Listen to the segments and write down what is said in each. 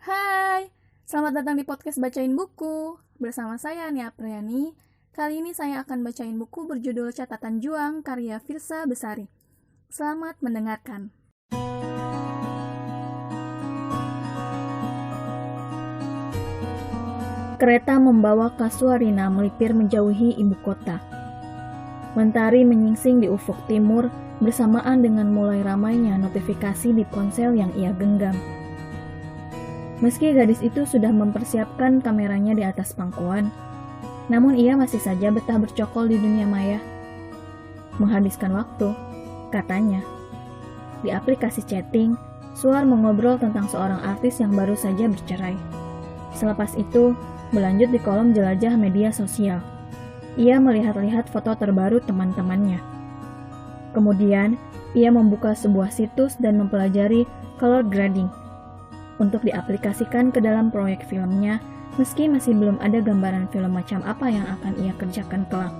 Hai, selamat datang di podcast Bacain Buku. Bersama saya Nia Priyani. Kali ini saya akan bacain buku berjudul Catatan Juang karya Firsa Besari. Selamat mendengarkan. Kereta membawa Kasuarina melipir menjauhi ibu kota. Mentari menyingsing di ufuk timur bersamaan dengan mulai ramainya notifikasi di ponsel yang ia genggam. Meski gadis itu sudah mempersiapkan kameranya di atas pangkuan, namun ia masih saja betah bercokol di dunia maya. Menghabiskan waktu, katanya. Di aplikasi chatting, Suar mengobrol tentang seorang artis yang baru saja bercerai. Selepas itu, berlanjut di kolom jelajah media sosial. Ia melihat-lihat foto terbaru teman-temannya. Kemudian, ia membuka sebuah situs dan mempelajari color grading untuk diaplikasikan ke dalam proyek filmnya, meski masih belum ada gambaran film macam apa yang akan ia kerjakan kelak.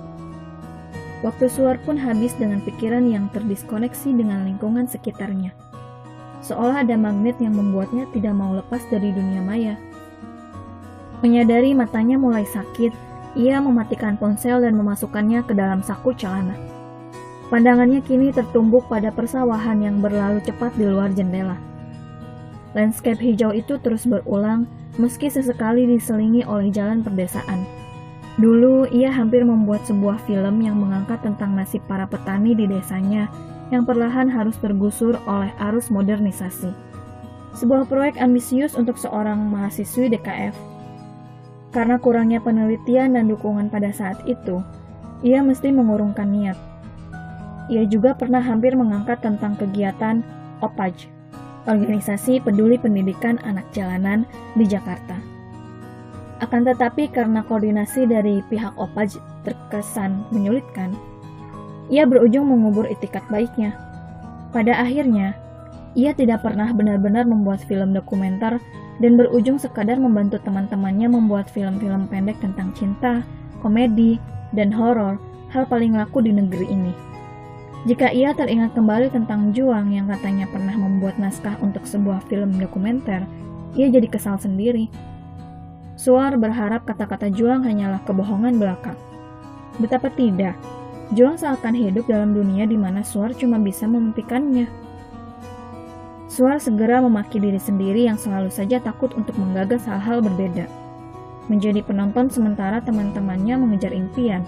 Waktu Suar pun habis dengan pikiran yang terdiskoneksi dengan lingkungan sekitarnya. Seolah ada magnet yang membuatnya tidak mau lepas dari dunia maya. Menyadari matanya mulai sakit, ia mematikan ponsel dan memasukkannya ke dalam saku celana. Pandangannya kini tertumbuk pada persawahan yang berlalu cepat di luar jendela. Landscape hijau itu terus berulang, meski sesekali diselingi oleh jalan perdesaan. Dulu, ia hampir membuat sebuah film yang mengangkat tentang nasib para petani di desanya yang perlahan harus tergusur oleh arus modernisasi. Sebuah proyek ambisius untuk seorang mahasiswi DKF. Karena kurangnya penelitian dan dukungan pada saat itu, ia mesti mengurungkan niat. Ia juga pernah hampir mengangkat tentang kegiatan OPAJ, Organisasi Peduli Pendidikan Anak Jalanan di Jakarta. Akan tetapi karena koordinasi dari pihak OPAJ terkesan menyulitkan, ia berujung mengubur itikat baiknya. Pada akhirnya, ia tidak pernah benar-benar membuat film dokumenter dan berujung sekadar membantu teman-temannya membuat film-film pendek tentang cinta, komedi, dan horor, hal paling laku di negeri ini. Jika ia teringat kembali tentang Juang yang katanya pernah membuat naskah untuk sebuah film dokumenter, ia jadi kesal sendiri. Suar berharap kata-kata Juang hanyalah kebohongan belaka. Betapa tidak, Juang seakan hidup dalam dunia di mana Suar cuma bisa memimpikannya. Suar segera memaki diri sendiri yang selalu saja takut untuk menggagas hal-hal berbeda. Menjadi penonton sementara teman-temannya mengejar impian.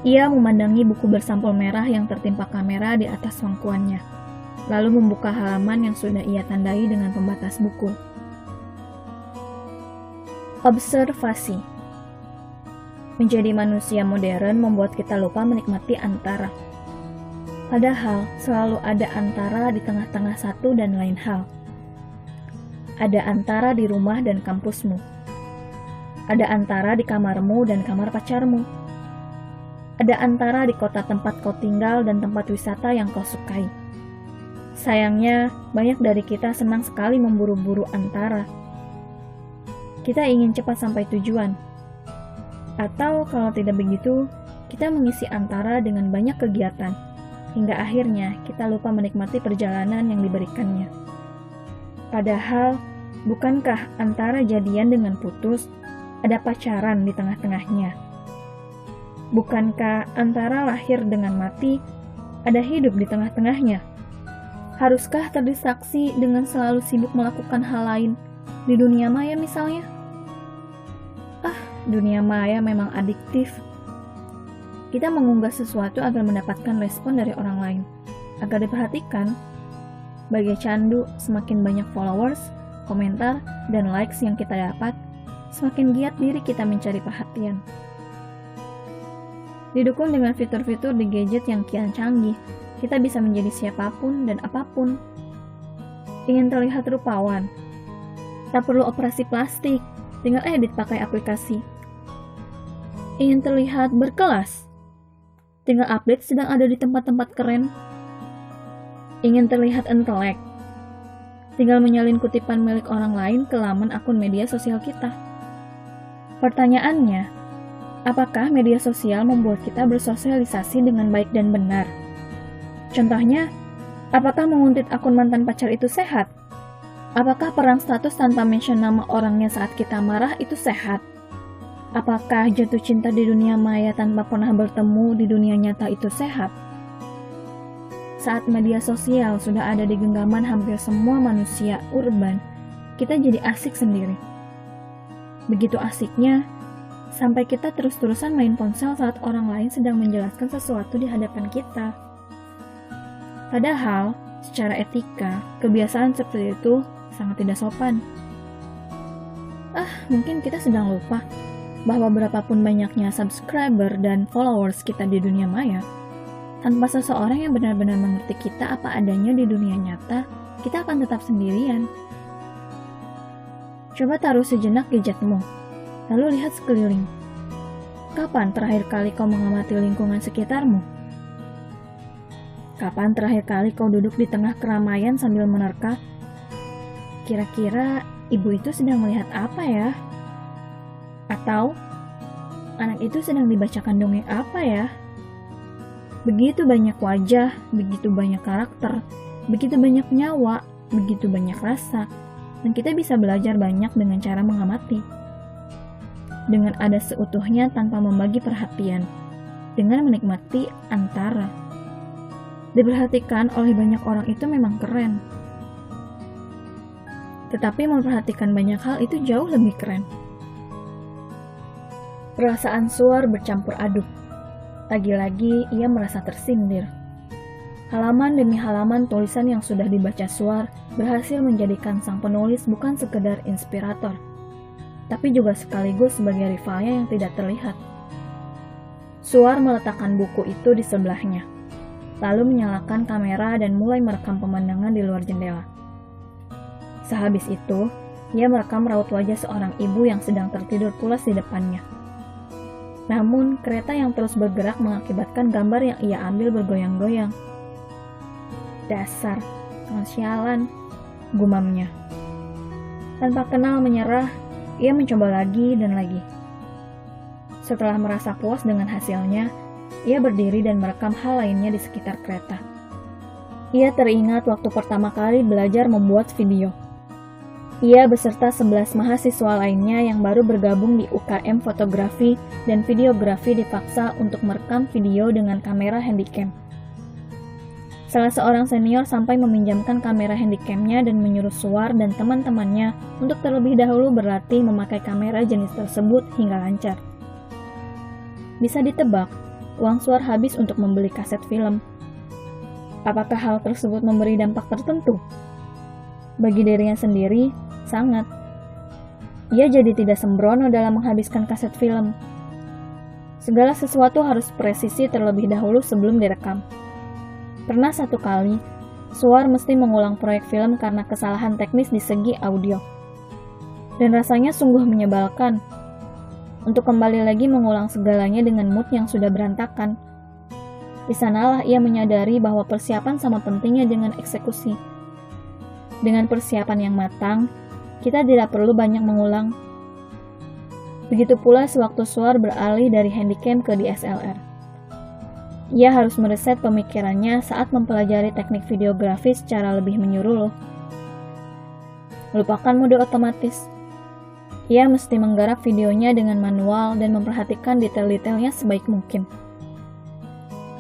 Ia memandangi buku bersampul merah yang tertimpa kamera di atas pangkuannya, lalu membuka halaman yang sudah ia tandai dengan pembatas buku. Observasi. Menjadi manusia modern membuat kita lupa menikmati antara. Padahal selalu ada antara di tengah-tengah satu dan lain hal. Ada antara di rumah dan kampusmu. Ada antara di kamarmu dan kamar pacarmu. Ada antara di kota tempat kau tinggal dan tempat wisata yang kau sukai. Sayangnya, banyak dari kita senang sekali memburu-buru antara. Kita ingin cepat sampai tujuan. Atau kalau tidak begitu, kita mengisi antara dengan banyak kegiatan, hingga akhirnya kita lupa menikmati perjalanan yang diberikannya. Padahal, bukankah antara jadian dengan putus, ada pacaran di tengah-tengahnya? Bukankah antara lahir dengan mati, ada hidup di tengah-tengahnya? Haruskah terdistraksi dengan selalu sibuk melakukan hal lain di dunia maya misalnya? Dunia maya memang adiktif. Kita mengunggah sesuatu agar mendapatkan respon dari orang lain, agar diperhatikan. Bagai candu, semakin banyak followers, komentar, dan likes yang kita dapat, semakin giat diri kita mencari perhatian. Didukung dengan fitur-fitur di gadget yang kian canggih, kita bisa menjadi siapapun dan apapun. Ingin terlihat rupawan? Tak perlu operasi plastik, tinggal edit pakai aplikasi. Ingin terlihat berkelas? Tinggal update sedang ada di tempat-tempat keren. Ingin terlihat intelek? Tinggal menyalin kutipan milik orang lain ke laman akun media sosial kita. Pertanyaannya, apakah media sosial membuat kita bersosialisasi dengan baik dan benar? Contohnya, apakah menguntit akun mantan pacar itu sehat? Apakah perang status tanpa mention nama orangnya saat kita marah itu sehat? Apakah jatuh cinta di dunia maya tanpa pernah bertemu di dunia nyata itu sehat? Saat media sosial sudah ada di genggaman hampir semua manusia urban, kita jadi asik sendiri. Begitu asiknya, sampai kita terus-terusan main ponsel saat orang lain sedang menjelaskan sesuatu di hadapan kita. Padahal, secara etika, kebiasaan seperti itu sangat tidak sopan. Mungkin kita sedang lupa bahwa berapapun banyaknya subscriber dan followers kita di dunia maya, tanpa seseorang yang benar-benar mengerti kita apa adanya di dunia nyata, kita akan tetap sendirian. Coba taruh sejenak gadgetmu, lalu lihat sekeliling. Kapan terakhir kali kau mengamati lingkungan sekitarmu? Kapan terakhir kali kau duduk di tengah keramaian sambil menerka? Kira-kira ibu itu sedang melihat apa ya? Atau anak itu sedang dibacakan dongeng apa ya? Begitu banyak wajah, begitu banyak karakter, begitu banyak nyawa, begitu banyak rasa, dan kita bisa belajar banyak dengan cara mengamati. Dengan ada seutuhnya tanpa membagi perhatian, dengan menikmati antara. Diperhatikan oleh banyak orang itu memang keren. Tetapi memperhatikan banyak hal itu jauh lebih keren. Perasaan Suar bercampur aduk. Lagi-lagi ia merasa tersindir. Halaman demi halaman tulisan yang sudah dibaca Suar berhasil menjadikan sang penulis bukan sekedar inspirator, tapi juga sekaligus sebagai rivalnya yang tidak terlihat. Suar meletakkan buku itu di sebelahnya, lalu menyalakan kamera dan mulai merekam pemandangan di luar jendela. Sehabis itu, ia merekam raut wajah seorang ibu yang sedang tertidur pulas di depannya. Namun, kereta yang terus bergerak mengakibatkan gambar yang ia ambil bergoyang-goyang. Dasar, sialan, gumamnya. Tanpa kenal menyerah, ia mencoba lagi dan lagi. Setelah merasa puas dengan hasilnya, ia berdiri dan merekam hal lainnya di sekitar kereta. Ia teringat waktu pertama kali belajar membuat video. Ia beserta 11 mahasiswa lainnya yang baru bergabung di UKM Fotografi dan Videografi dipaksa untuk merekam video dengan kamera handycam. Salah seorang senior sampai meminjamkan kamera handycamnya dan menyuruh Suar dan teman-temannya untuk terlebih dahulu berlatih memakai kamera jenis tersebut hingga lancar. Bisa ditebak, uang Suar habis untuk membeli kaset film. Apakah hal tersebut memberi dampak tertentu? Bagi dirinya sendiri, sangat. Ia jadi tidak sembrono dalam menghabiskan kaset film. Segala sesuatu harus presisi terlebih dahulu sebelum direkam. Pernah satu kali, Suar mesti mengulang proyek film karena kesalahan teknis di segi audio. Dan rasanya sungguh menyebalkan. Untuk kembali lagi mengulang segalanya dengan mood yang sudah berantakan. Di sanalah ia menyadari bahwa persiapan sama pentingnya dengan eksekusi. Dengan persiapan yang matang, kita tidak perlu banyak mengulang. Begitu pula sewaktu Suar beralih dari handycam ke DSLR. Ia harus mereset pemikirannya saat mempelajari teknik videografi secara lebih menyeluruh. Lupakan mode otomatis. Ia mesti menggarap videonya dengan manual dan memperhatikan detail-detailnya sebaik mungkin.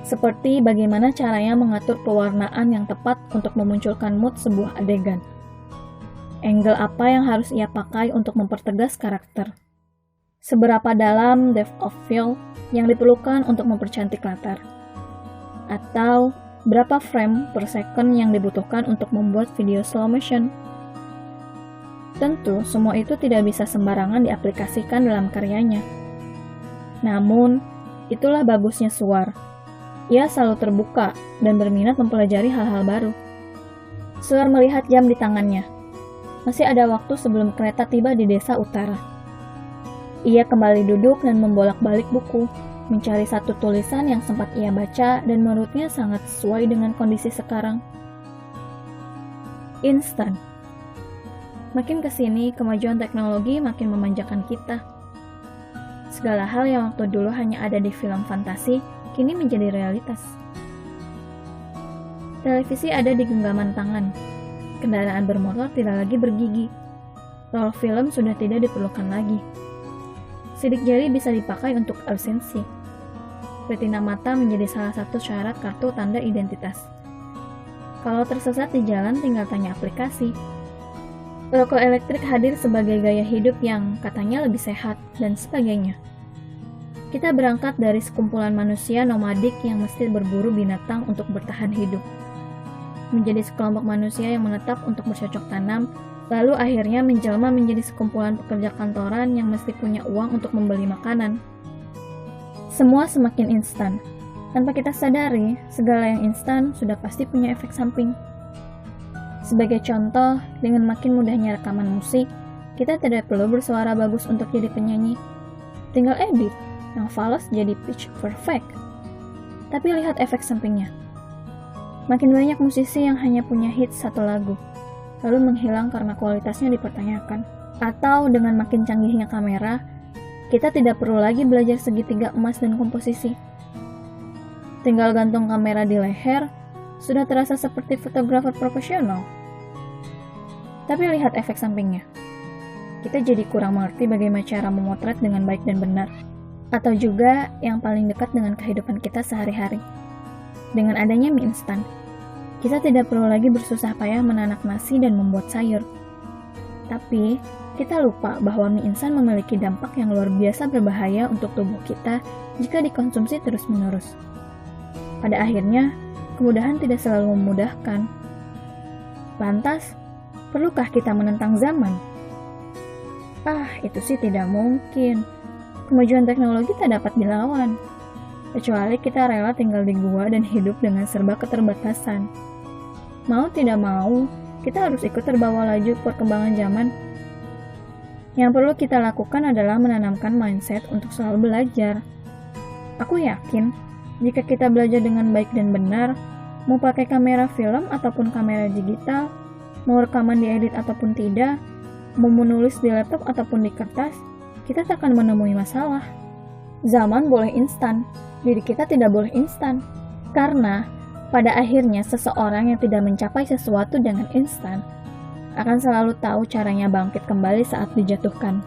Seperti bagaimana caranya mengatur pewarnaan yang tepat untuk memunculkan mood sebuah adegan. Angle apa yang harus ia pakai untuk mempertegas karakter. Seberapa dalam depth of field yang diperlukan untuk mempercantik latar. Atau berapa frame per second yang dibutuhkan untuk membuat video slow motion. Tentu, semua itu tidak bisa sembarangan diaplikasikan dalam karyanya. Namun, itulah bagusnya Suar. Ia selalu terbuka dan berminat mempelajari hal-hal baru. Suar melihat jam di tangannya. Masih ada waktu sebelum kereta tiba di desa utara. Ia kembali duduk dan membolak-balik buku, mencari satu tulisan yang sempat ia baca dan menurutnya sangat sesuai dengan kondisi sekarang. Instan. Makin kesini, kemajuan teknologi makin memanjakan kita. Segala hal yang waktu dulu hanya ada di film fantasi, kini menjadi realitas. Televisi ada di genggaman tangan. Kendaraan bermotor tidak lagi bergigi. Roll film sudah tidak diperlukan lagi. Sidik jari bisa dipakai untuk absensi. Retina mata menjadi salah satu syarat kartu tanda identitas. Kalau tersesat di jalan tinggal tanya aplikasi. Rokok elektrik hadir sebagai gaya hidup yang katanya lebih sehat dan sebagainya. Kita berangkat dari sekumpulan manusia nomadik yang mesti berburu binatang untuk bertahan hidup. Menjadi sekelompok manusia yang menetap untuk bercocok tanam, lalu akhirnya menjelma menjadi sekumpulan pekerja kantoran yang mesti punya uang untuk membeli makanan. Semua semakin instan. Tanpa kita sadari, segala yang instan sudah pasti punya efek samping. Sebagai contoh, dengan makin mudahnya rekaman musik, kita tidak perlu bersuara bagus untuk jadi penyanyi. Tinggal edit, yang fals jadi pitch perfect. Tapi lihat efek sampingnya. Makin banyak musisi yang hanya punya hit satu lagu, lalu menghilang karena kualitasnya dipertanyakan. Atau dengan makin canggihnya kamera, kita tidak perlu lagi belajar segitiga emas dan komposisi. Tinggal gantung kamera di leher, sudah terasa seperti fotografer profesional. Tapi lihat efek sampingnya. Kita jadi kurang mengerti bagaimana cara memotret dengan baik dan benar. Atau juga yang paling dekat dengan kehidupan kita sehari-hari. Dengan adanya mie instan, kita tidak perlu lagi bersusah payah menanak nasi dan membuat sayur. Tapi, kita lupa bahwa mie instan memiliki dampak yang luar biasa berbahaya untuk tubuh kita jika dikonsumsi terus-menerus. Pada akhirnya, kemudahan tidak selalu memudahkan. Lantas, perlukah kita menentang zaman? Itu sih tidak mungkin. Kemajuan teknologi tak dapat dilawan. Kecuali kita rela tinggal di gua dan hidup dengan serba keterbatasan. Mau tidak mau, kita harus ikut terbawa laju perkembangan zaman. Yang perlu kita lakukan adalah menanamkan mindset untuk selalu belajar. Aku yakin, jika kita belajar dengan baik dan benar, mau pakai kamera film ataupun kamera digital, mau rekaman diedit ataupun tidak, mau menulis di laptop ataupun di kertas, kita tak akan menemui masalah. Zaman boleh instan, diri kita tidak boleh instan. Karena, pada akhirnya seseorang yang tidak mencapai sesuatu dengan instan, akan selalu tahu caranya bangkit kembali saat dijatuhkan.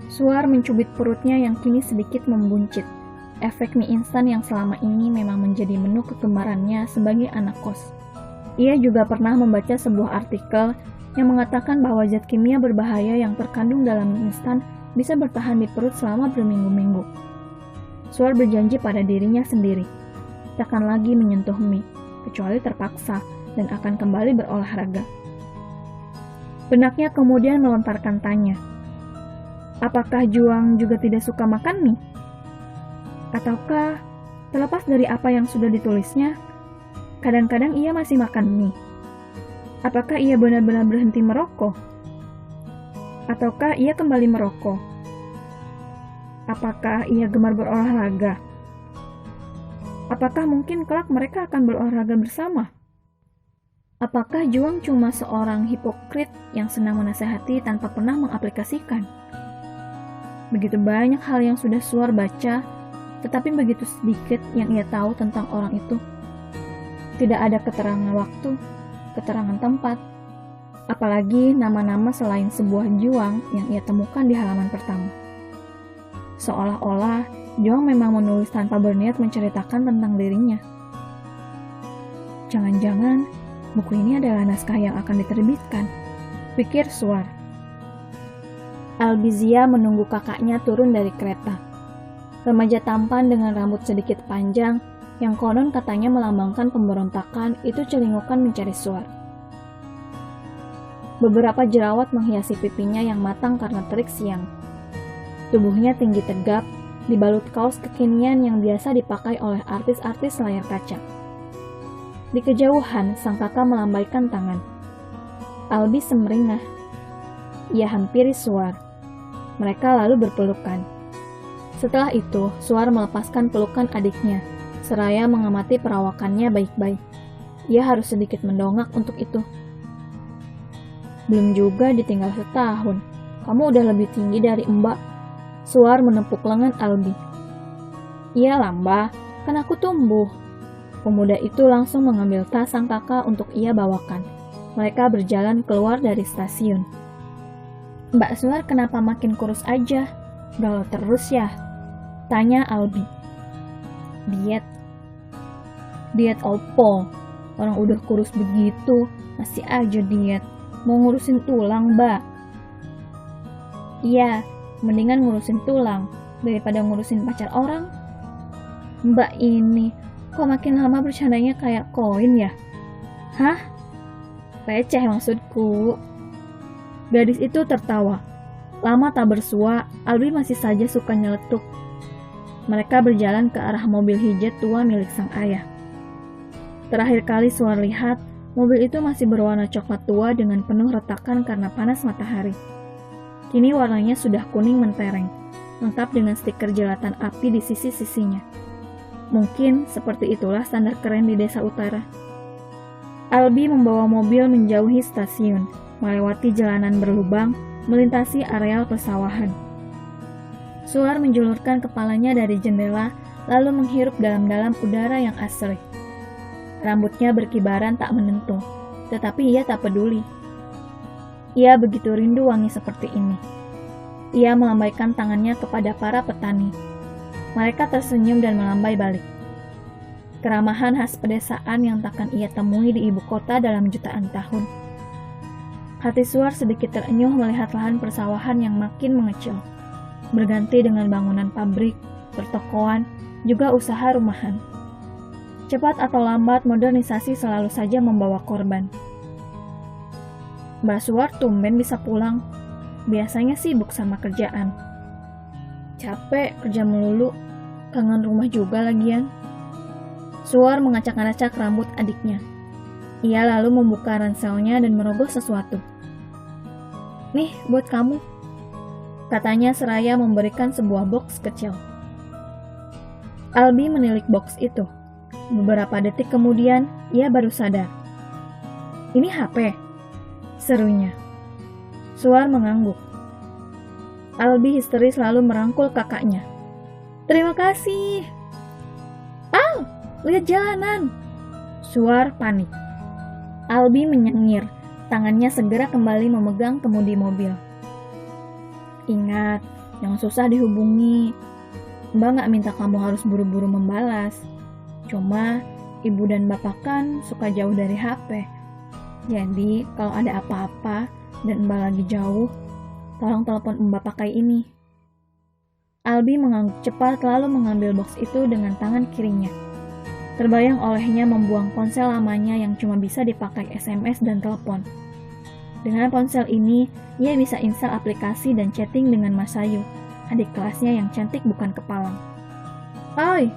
Suar mencubit perutnya yang kini sedikit membuncit. Efek mie instan yang selama ini memang menjadi menu kegemarannya sebagai anak kos. Ia juga pernah membaca sebuah artikel yang mengatakan bahwa zat kimia berbahaya yang terkandung dalam mie instan bisa bertahan di perut selama berminggu-minggu. Suar berjanji pada dirinya sendiri, takkan lagi menyentuh mie, kecuali terpaksa, dan akan kembali berolahraga. Benaknya kemudian melontarkan tanya, apakah Juang juga tidak suka makan mie? Ataukah, terlepas dari apa yang sudah ditulisnya, kadang-kadang ia masih makan mie? Apakah ia benar-benar berhenti merokok? Ataukah ia kembali merokok? Apakah ia gemar berolahraga? Apakah mungkin kelak mereka akan berolahraga bersama? Apakah Juang cuma seorang hipokrit yang senang menasehati tanpa pernah mengaplikasikan? Begitu banyak hal yang sudah Suar baca, tetapi begitu sedikit yang ia tahu tentang orang itu. Tidak ada keterangan waktu, keterangan tempat, apalagi nama-nama selain sebuah Juang yang ia temukan di halaman pertama. Seolah-olah Juang memang menulis tanpa berniat menceritakan tentang dirinya. Jangan-jangan buku ini adalah naskah yang akan diterbitkan, pikir Suar. Albizia menunggu kakaknya turun dari kereta. Remaja tampan dengan rambut sedikit panjang, yang konon katanya melambangkan pemberontakan, itu celingukan mencari Suar. Beberapa jerawat menghiasi pipinya yang matang karena terik siang. Tubuhnya tinggi tegap, dibalut kaos kekinian yang biasa dipakai oleh artis-artis layar kaca. Di kejauhan, sang kakak melambaikan tangan. Albi semeringah. Ia hampiri Suar. Mereka lalu berpelukan. Setelah itu, Suar melepaskan pelukan adiknya, seraya mengamati perawakannya baik-baik. Ia harus sedikit mendongak untuk itu. Belum juga ditinggal setahun. Kamu udah lebih tinggi dari Mbak. Suar menepuk lengan Albi. Iyalah Mbak, kan aku tumbuh. Pemuda itu langsung mengambil tas sang kakak untuk ia bawakan. Mereka berjalan keluar dari stasiun. Mbak Suar kenapa makin kurus aja? Galau terus ya? Tanya Albi. Diet. Diet opo? Orang udah kurus begitu, masih aja diet. Mau ngurusin tulang, Mbak. Iya, mendingan ngurusin tulang daripada ngurusin pacar orang. Mbak ini, kok makin lama bercandanya kayak koin ya? Hah? Receh maksudku. Gadis itu tertawa. Lama tak bersua, Albi masih saja suka nyeletuk. Mereka berjalan ke arah mobil hijau tua milik sang ayah. Terakhir kali Suar lihat, mobil itu masih berwarna coklat tua dengan penuh retakan karena panas matahari. Kini warnanya sudah kuning mentereng, lengkap dengan stiker jelatan api di sisi-sisinya. Mungkin seperti itulah standar keren di desa utara. Albi membawa mobil menjauhi stasiun, melewati jalanan berlubang, melintasi areal persawahan. Suar menjulurkan kepalanya dari jendela, lalu menghirup dalam-dalam udara yang asri. Rambutnya berkibaran tak menentu, tetapi ia tak peduli. Ia begitu rindu wangi seperti ini. Ia melambaikan tangannya kepada para petani. Mereka tersenyum dan melambai balik. Keramahan khas pedesaan yang takkan ia temui di ibu kota dalam jutaan tahun. Hati Suar sedikit terenyuh melihat lahan persawahan yang makin mengecil, berganti dengan bangunan pabrik, pertokoan, juga usaha rumahan. Cepat atau lambat, modernisasi selalu saja membawa korban. Mbak Suar tumben bisa pulang. Biasanya sibuk sama kerjaan. Capek kerja melulu, kangen rumah juga lagian. Suar mengacak-ngacak rambut adiknya. Ia lalu membuka ranselnya dan merogoh sesuatu. Nih, buat kamu, katanya seraya memberikan sebuah box kecil. Albi menilik box itu. Beberapa detik kemudian, ia baru sadar. Ini HP, serunya. Suar mengangguk. Albi histeris lalu merangkul kakaknya. Terima kasih. Al, lihat jalanan. Suar panik. Albi menyengir, tangannya segera kembali memegang kemudi mobil. Ingat, yang susah dihubungi. Mbak gak minta kamu harus buru-buru membalas. Cuma, ibu dan bapak kan suka jauh dari HP. Jadi, kalau ada apa-apa dan Mbak lagi jauh, tolong telepon Mbak pakai ini. Albi mengangguk cepat lalu mengambil box itu dengan tangan kirinya. Terbayang olehnya membuang ponsel lamanya yang cuma bisa dipakai SMS dan telepon. Dengan ponsel ini, ia bisa install aplikasi dan chatting dengan Mas Ayu, adik kelasnya yang cantik bukan kepalang. Oi!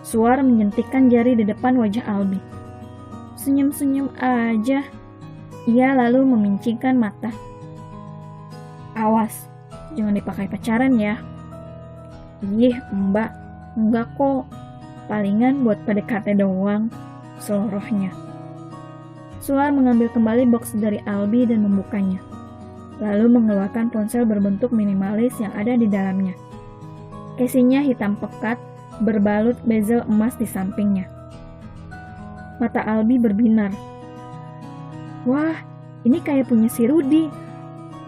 Suar menyentikkan jari di depan wajah Albi. Senyum-senyum aja. Ia lalu memincingkan mata. Awas, jangan dipakai pacaran ya. Ih, Mbak, enggak kok. Palingan buat PDKT doang, selorohnya. Suar mengambil kembali box dari Albi dan membukanya. Lalu mengeluarkan ponsel berbentuk minimalis yang ada di dalamnya. Casingnya hitam pekat, berbalut bezel emas di sampingnya. Mata Albi berbinar. Wah, ini kayak punya si Rudi.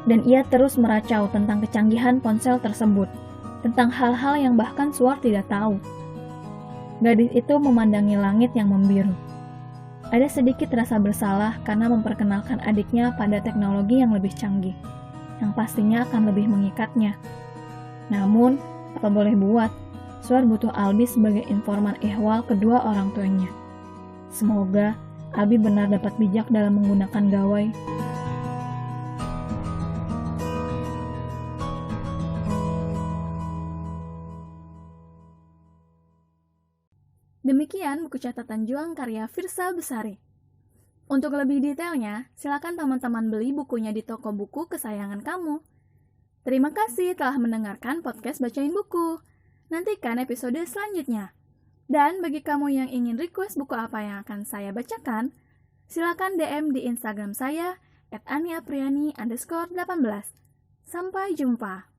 Dan ia terus meracau tentang kecanggihan ponsel tersebut, tentang hal-hal yang bahkan Suar tidak tahu. Gadis itu memandangi langit yang membiru. Ada sedikit rasa bersalah karena memperkenalkan adiknya pada teknologi yang lebih canggih, yang pastinya akan lebih mengikatnya. Namun, apa boleh buat, Suar butuh Albi sebagai informan ehwal kedua orang tuanya. Semoga Albi benar dapat bijak dalam menggunakan gawai. Demikian buku catatan juang karya Firsa Besari. Untuk lebih detailnya, silakan teman-teman beli bukunya di toko buku kesayangan kamu. Terima kasih telah mendengarkan podcast Bacain Buku. Nantikan episode selanjutnya. Dan bagi kamu yang ingin request buku apa yang akan saya bacakan, silakan DM di Instagram saya @aniapriani_18. Sampai jumpa.